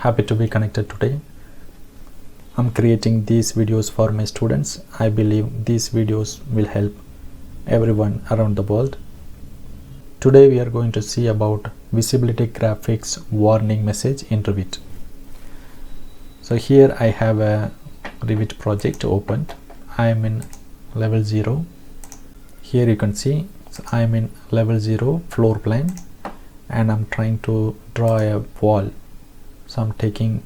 happy to be connected today. I'm creating these videos for my students. I believe these videos will help everyone around the world. Today we are going to see about visibility graphics warning message in Revit. So here I have a Revit project opened. I am in level 0. Here you can see I am in level 0 floor plan and I'm trying to draw a wall. So I'm taking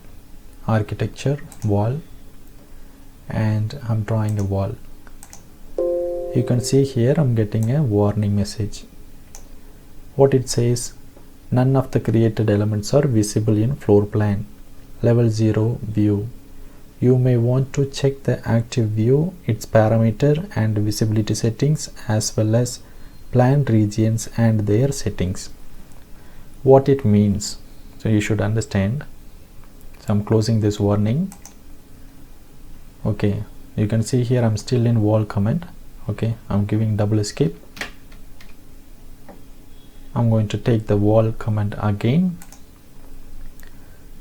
architecture wall and I'm drawing a wall. You can see here I'm getting a warning message. What it says, none of the created elements are visible in floor plan. Level 0 view. You may want to check the active view, its parameter and visibility settings, as well as plan regions and their settings. What it means, so you should understand. So I'm closing this warning. Okay, you can see here I'm still in wall comment. Okay, I'm giving double escape. I'm going to take the wall comment again.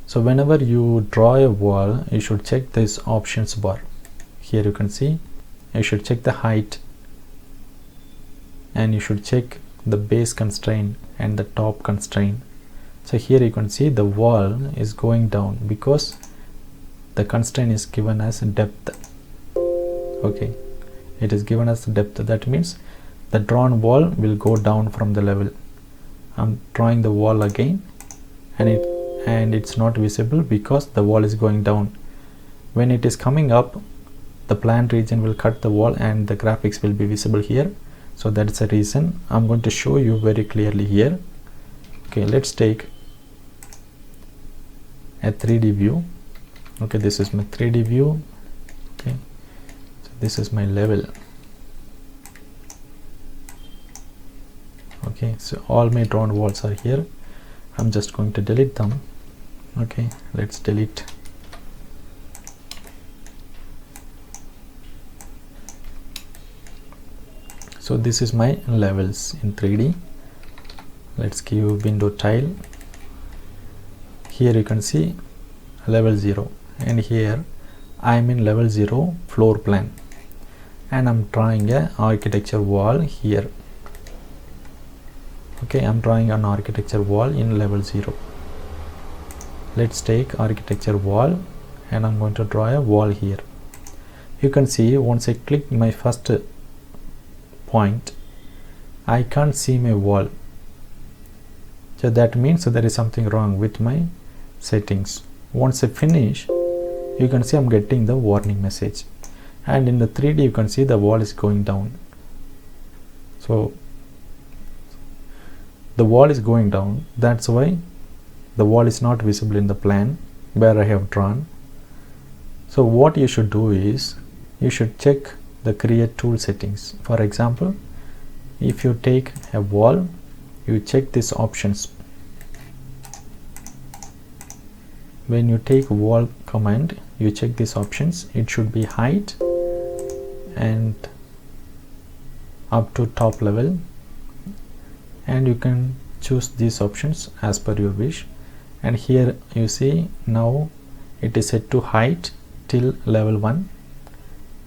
So whenever you draw a wall, you should check this options bar. Here you can see you should check the height and you should check the base constraint and the top constraint. So here you can see the wall is going down because the constraint is given as depth. Okay, it is given as depth. That means the drawn wall will go down from the level. I'm drawing the wall again and it's not visible because the wall is going down. When it is coming up, the plan region will cut the wall and the graphics will be visible here. So that's the reason. I'm going to show you very clearly here. Okay, let's take a 3D view. Okay, this is my 3D view. Okay, so this is my level. Okay, so all my drawn walls are here. I'm just going to delete them. Okay, let's delete. So this is my levels in 3D. Let's give window tile. Here you can see level 0 and here I am in level 0 floor plan and I'm drawing a architecture wall here. Okay, I'm drawing an architecture wall in level 0. Let's take architecture wall and I'm going to draw a wall here. You can see once I click my first point, I can't see my wall. So that means there is something wrong with my settings. Once I finish, you can see I'm getting the warning message. And in the 3D you can see the wall is going down. So the wall is going down, that's why the wall is not visible in the plan where I have drawn. So what you should do is you should check the create tool settings. For example, if you take a wall, you check these options. When you take wall command, you check these options. It should be height and up to top level, and you can choose these options as per your wish. And here you see now it is set to height till level 1.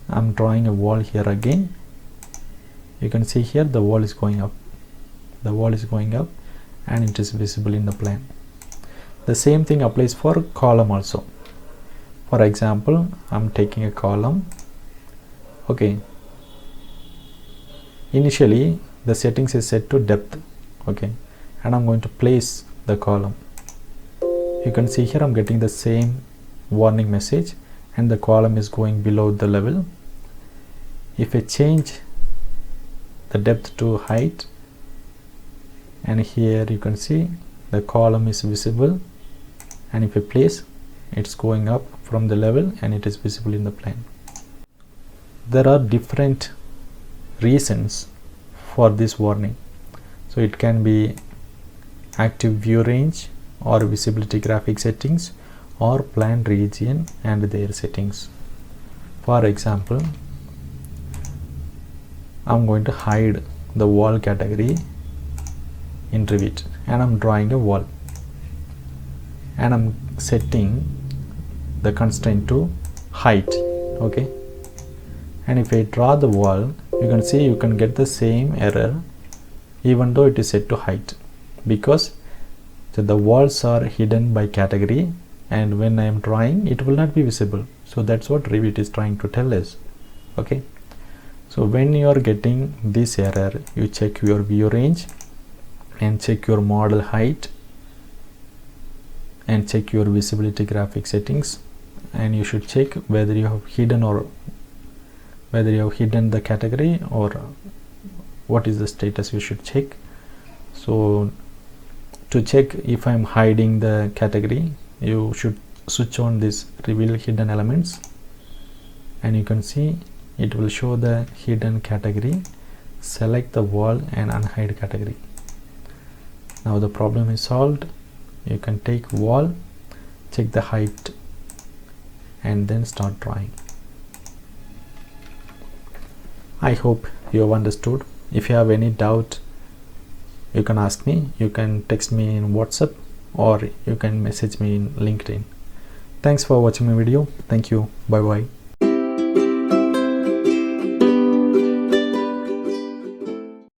I'm drawing a wall here again. You can see here the wall is going up. The wall is going up and it is visible in the plan. The same thing applies for column also. For example, I'm taking a column. Okay, initially the settings is set to depth. Okay, and I'm going to place the column. You can see here I'm getting the same warning message and the column is going below the level. If I change the depth to height, and here you can see the column is visible, and if I place, it's going up from the level and it is visible in the plan. There are different reasons for this warning. So it can be active view range or visibility graphic settings or plan region and their settings. For example, I'm going to hide the wall category in Revit and I'm drawing a wall and I'm setting the constraint to height. Okay, and if I draw the wall, you can see you can get the same error even though it is set to height, because the walls are hidden by category, and when I am drawing it will not be visible. So that's what Revit is trying to tell us. Okay, so when you are getting this error, you check your view range and check your model height and check your visibility graphic settings, and you should check whether you have hidden the category or what is the status you should check. So to check if I'm hiding the category, you should switch on this reveal hidden elements, and you can see it will show the hidden category. Select the wall and unhide category. Now the problem is solved. You can take wall, check the height, and then start drawing. I hope you have understood. If you have any doubt, you can ask me. You can text me in WhatsApp, or you can message me in LinkedIn. Thanks for watching my video. Thank you. Bye bye.